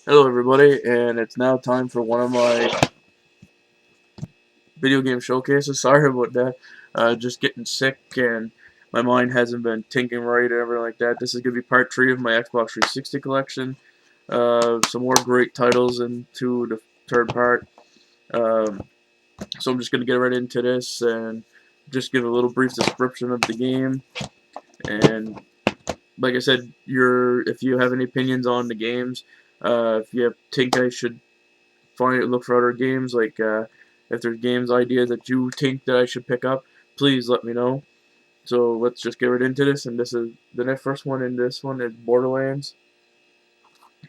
Hello everybody, and it's now time for one of my video game showcases. Sorry about that. Just getting sick and my mind hasn't been thinking right or everything like that. This is going to be part 3 of my Xbox 360 collection. Some more great titles into the third part. Um, so I'm just going to get right into this and just give a little brief description of the game. And like I said, if you have any opinions on the games, if you think I should look for other games, like if there's games ideas that you think that I should pick up, please let me know. So let's just get right into this. And this is the next first one. In this one is Borderlands,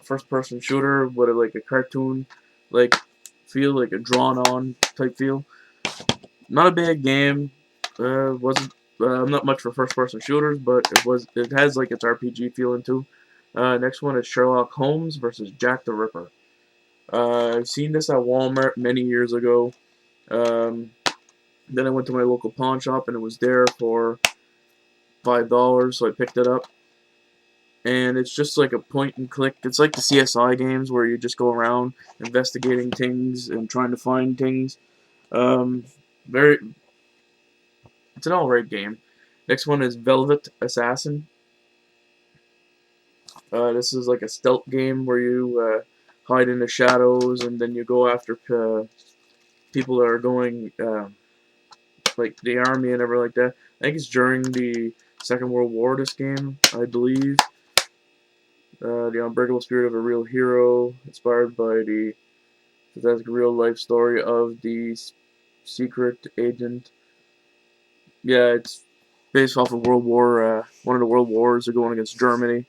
first person shooter with like a cartoon like feel, like a drawn on type feel. Not a bad game. Wasn't I'm not much for first person shooters, but it has like its RPG feeling too. Next one is Sherlock Holmes versus Jack the Ripper. I've seen this at Walmart many years ago. Um, then I went to my local pawn shop and it was there for $5, so I picked it up. And it's just like a point and click. It's like the CSI games where you just go around investigating things and trying to find things. Um, very, it's an alright game. Next one is Velvet Assassin. This is like a stealth game where you hide in the shadows and then you go after people that are going like the army and everything like that. I think it's during the Second World War. This game, I believe. The unbreakable spirit of a real hero, inspired by the fantastic real life story of the secret agent. Yeah, it's based off of one of the World Wars. They're going against Germany.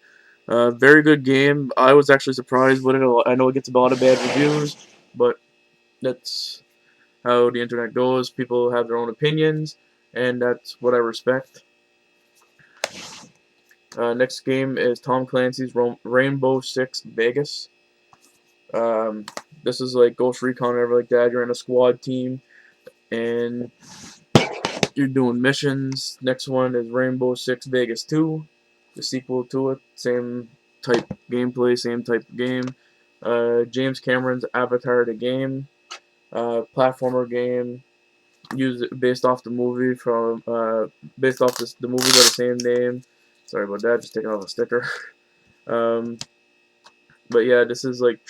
Very good game. I was actually surprised with it. I know it gets a lot of bad reviews, but that's how the internet goes. People have their own opinions, and that's what I respect. Next game is Tom Clancy's Rainbow Six Vegas. Um, this is like Ghost Recon or whatever like that. You're in a squad team and you're doing missions. Next one is Rainbow Six Vegas 2, the sequel to it. Same type gameplay, same type of game. James Cameron's Avatar the game, platformer game, based off the movie based off the movie by the same name. Sorry about that, just taking off a sticker. Um, but yeah, this is like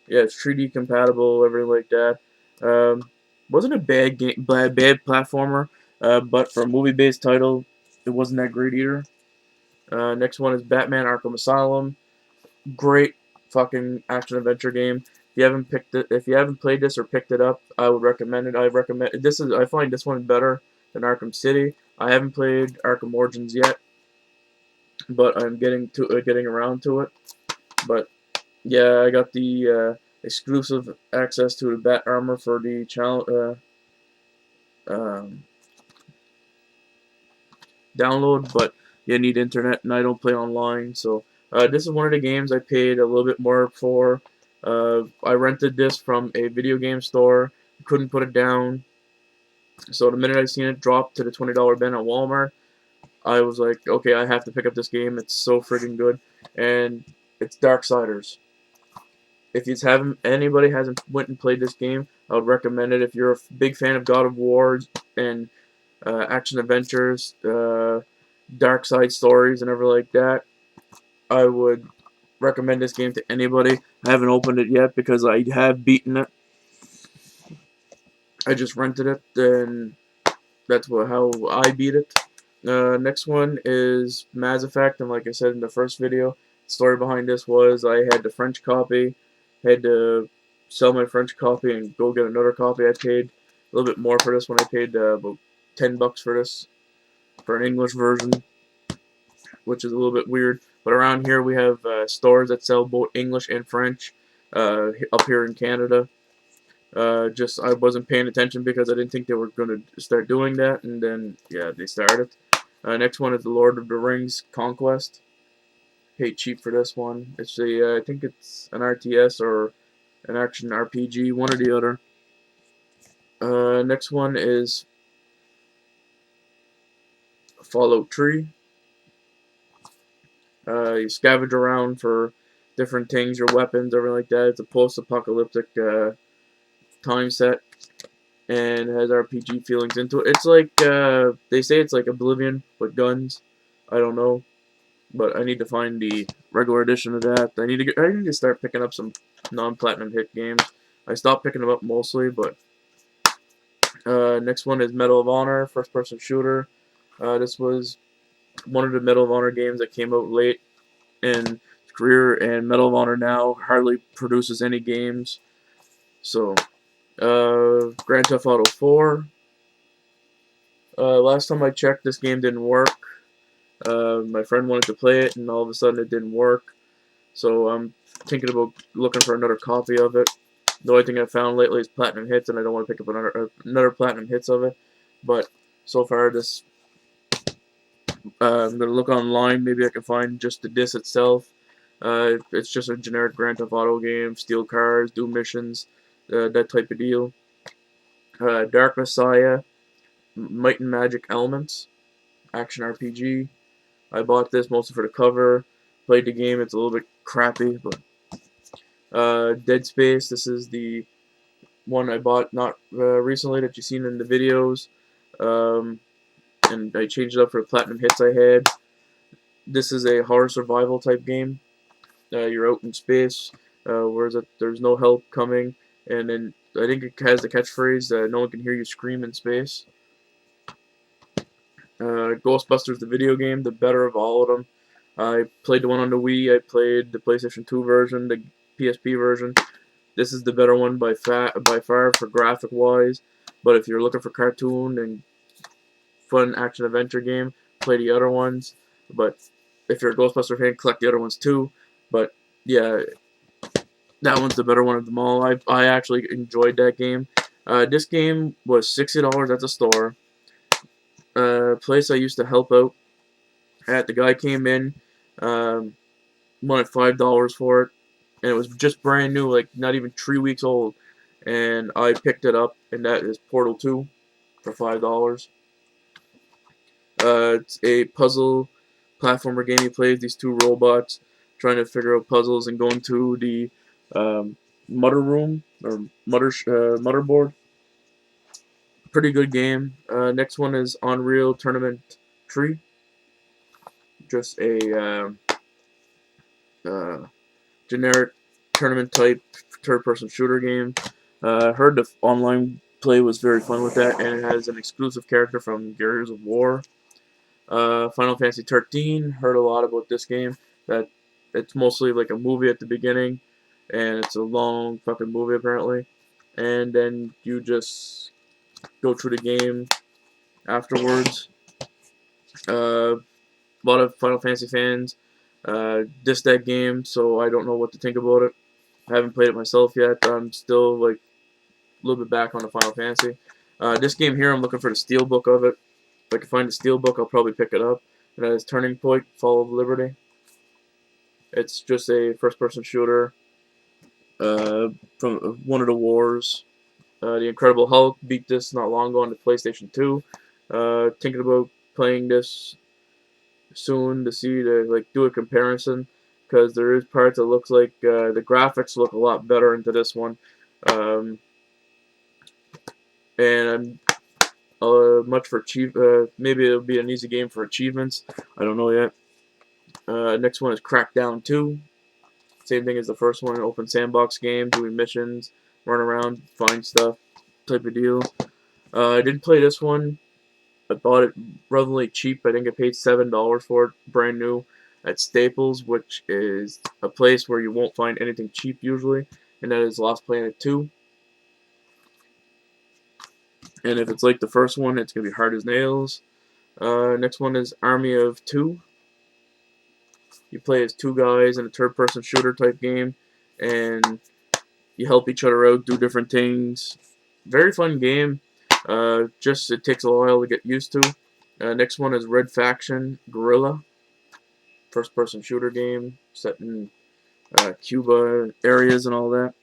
it's 3D compatible, everything like that. Um, wasn't a bad game, bad platformer, but for a movie-based title, it wasn't that great either. Next one is Batman: Arkham Asylum. Great fucking action adventure game. If you haven't played this or picked it up, I would recommend it. I find this one better than Arkham City. I haven't played Arkham Origins yet, but I'm getting around to it. But yeah, I got the exclusive access to the Bat Armor for the um, download, but you need internet, and I don't play online. So this is one of the games I paid a little bit more for. I rented this from a video game store. Couldn't put it down. So the minute I seen it drop to the $20 bin at Walmart, I was like, okay, I have to pick up this game. It's so freaking good, and it's Darksiders. If you haven't, anybody hasn't went and played this game, I would recommend it. If you're a big fan of God of War and action adventures, dark side stories, and everything like that, I would recommend this game to anybody. I haven't opened it yet because I have beaten it. I just rented it, and that's how I beat it. Next one is Mass Effect, and like I said in the first video, the story behind this was I had the French copy, had to sell my French copy and go get another copy. I paid a little bit more for this one. I paid about $10 for this for an English version, which is a little bit weird. But around here we have stores that sell both English and French. Up here in Canada, just I wasn't paying attention because I didn't think they were going to start doing that, and then yeah, they started. Next one is the Lord of the Rings Conquest. Paid cheap for this one. I think it's an RTS or an action RPG, one or the other. Next one is Fallout 3. You scavenge around for different things, your weapons, everything like that. It's a post-apocalyptic time set, and has RPG feelings into it. It's like they say it's like Oblivion with guns. I don't know, but I need to find the regular edition of that. I need to start picking up some non-platinum hit games. I stopped picking them up mostly, but next one is Medal of Honor, first-person shooter. This was one of the Medal of Honor games that came out late in his career, and Medal of Honor now hardly produces any games. So, Grand Theft Auto 4. Last time I checked, this game didn't work. My friend wanted to play it, and all of a sudden it didn't work. So I'm thinking about looking for another copy of it. The only thing I found lately is Platinum Hits, and I don't want to pick up another Platinum Hits of it. But so far, this I'm gonna look online. Maybe I can find just the disc itself. It's just a generic Grand Theft Auto game, steal cars, do missions, that type of deal. Dark Messiah, Might and Magic Elements, action RPG. I bought this mostly for the cover. Played the game. It's a little bit crappy, but Dead Space. This is the one I bought not recently that you've seen in the videos, and I changed it up for the Platinum Hits I had. This is a horror survival type game. You're out in space, where there's no help coming, and then I think it has the catchphrase, "No one can hear you scream in space." Ghostbusters, the video game, the better of all of them. I played the one on the Wii. I played the PlayStation 2 version, the PSP version. This is the better one by far for graphic wise. But if you're looking for cartoon and fun action adventure game, play the other ones. But if you're a Ghostbuster fan, collect the other ones too. But yeah, that one's the better one of them all. I actually enjoyed that game. This game was $60 at the store. Place I used to help out at. The guy came in, wanted $5 for it, and it was just brand new, like not even 3 weeks old. And I picked it up, and that is Portal 2 for $5. It's a puzzle platformer game. You play as these two robots trying to figure out puzzles and going to the mutter room or motherboard. Pretty good game. Next one is Unreal Tournament 3. Just a generic tournament type third-person shooter game. Heard the online play was very fun with that, and it has an exclusive character from Gears of War. Final Fantasy 13. Heard a lot about this game. That it's mostly like a movie at the beginning, and it's a long fucking movie apparently. And then you just go through the game afterwards. A lot of Final Fantasy fans diss that game, so I don't know what to think about it. I haven't played it myself yet. I'm still like a little bit back on the Final Fantasy. This game here, I'm looking for the steelbook of it. If I can find the steelbook, I'll probably pick it up. It has Turning Point, Fall of Liberty. It's just a first-person shooter from one of the wars. The Incredible Hulk beat this not long ago on the PlayStation 2. Thinking about playing this soon to see do a comparison, because there is parts that looks like the graphics look a lot better into this one. And much for maybe it'll be an easy game for achievements. I don't know yet. Next one is Crackdown 2. Same thing as the first one, open sandbox game, doing missions, run around, find stuff, type of deal. I didn't play this one. I bought it relatively cheap. I think I paid $7 for it, brand new, at Staples, which is a place where you won't find anything cheap usually, and that is Lost Planet 2. And if it's like the first one, it's going to be hard as nails. Next one is Army of Two. You play as two guys in a third-person shooter type game, and you help each other out, do different things. Very fun game. Just it takes a while to get used to. Next one is Red Faction Guerrilla. First-person shooter game set in Cuba areas and all that.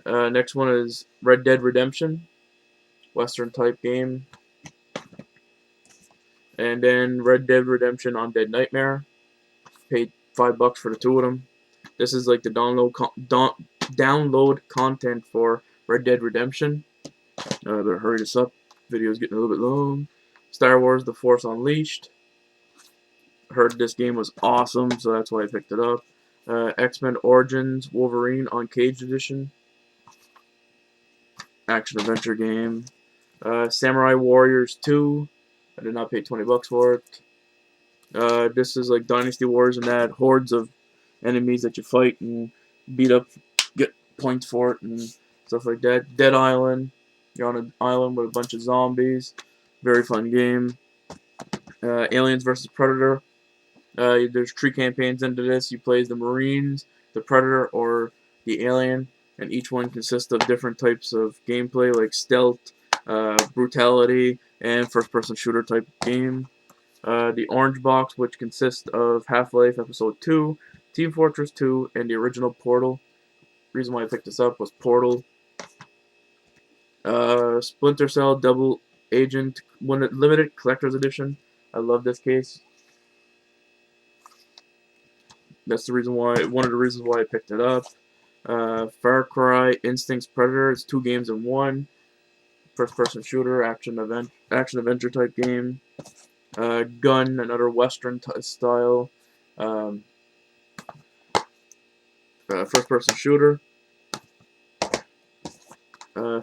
Next one is Red Dead Redemption. Western type game. And then Red Dead Redemption Undead Nightmare. Paid $5 for the two of them. This is like the download content for Red Dead Redemption. Better hurry this up. Video's getting a little bit long. Star Wars: The Force Unleashed. Heard this game was awesome, so that's why I picked it up. X-Men Origins Wolverine Uncaged Edition. Action adventure game. Samurai Warriors 2. I did not pay 20 bucks for it. This is like Dynasty Wars and that. Hordes of enemies that you fight and beat up, get points for it and stuff like that. Dead Island. You're on an island with a bunch of zombies. Very fun game. Aliens vs. Predator. There's 3 campaigns into this. You play as the Marines, the Predator, or the Alien, and each one consists of different types of gameplay like stealth, brutality, and first-person shooter type game. The Orange Box, which consists of Half-Life Episode 2, Team Fortress 2, and the original Portal. Reason why I picked this up was Portal. Splinter Cell Double Agent Limited Collector's Edition. I love this case. That's the reason why. One of the reasons why I picked it up. Far Cry Instincts Predator. It's 2 games in 1. First-person shooter, action adventure type game. Gun, another Western style. First-person shooter.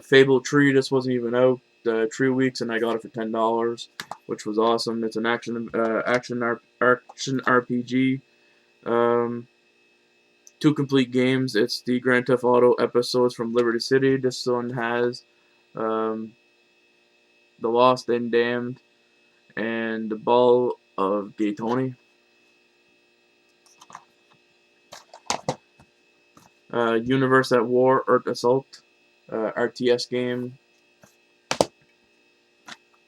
Fable Tree. This wasn't even out 3 weeks, and I got it for $10, which was awesome. It's an action RPG. 2 complete games. It's the Grand Theft Auto episodes from Liberty City. This one has The Lost and Damned and The Ball of Gaytoni. Universe at War, Earth Assault, RTS game.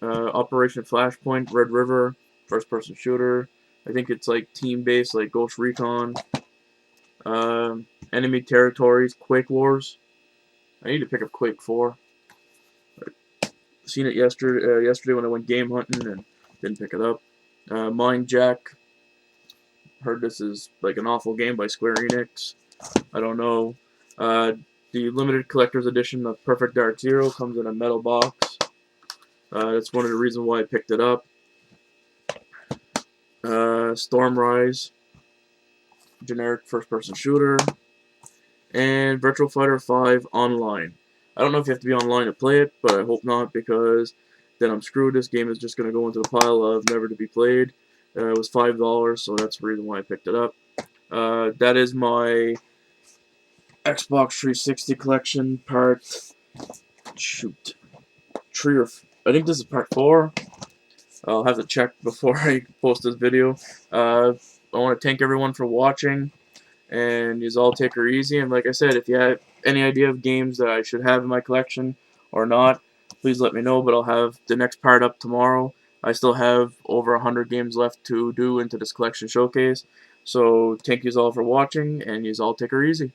Operation Flashpoint, Red River, first-person shooter. I think it's like team-based, like Ghost Recon. Enemy Territories, Quake Wars. I need to pick up Quake 4. Seen it yesterday when I went game hunting and didn't pick it up. Mind Jack. Heard this is like an awful game by Square Enix. I don't know. The limited collector's edition of Perfect Dark Zero comes in a metal box. That's one of the reasons why I picked it up. Stormrise, generic first-person shooter, and Virtual Fighter 5 Online. I don't know if you have to be online to play it, but I hope not, because then I'm screwed. This game is just going to go into the pile of never to be played. It was $5, so that's the reason why I picked it up. That is my Xbox 360 collection part. Shoot. I think this is part 4. I'll have to check before I post this video. I want to thank everyone for watching, and you all take her easy. And like I said, if you have any idea of games that I should have in my collection or not, please let me know. But I'll have the next part up tomorrow. I still have over 100 games left to do into this collection showcase. So thank you all for watching, and you all take her easy.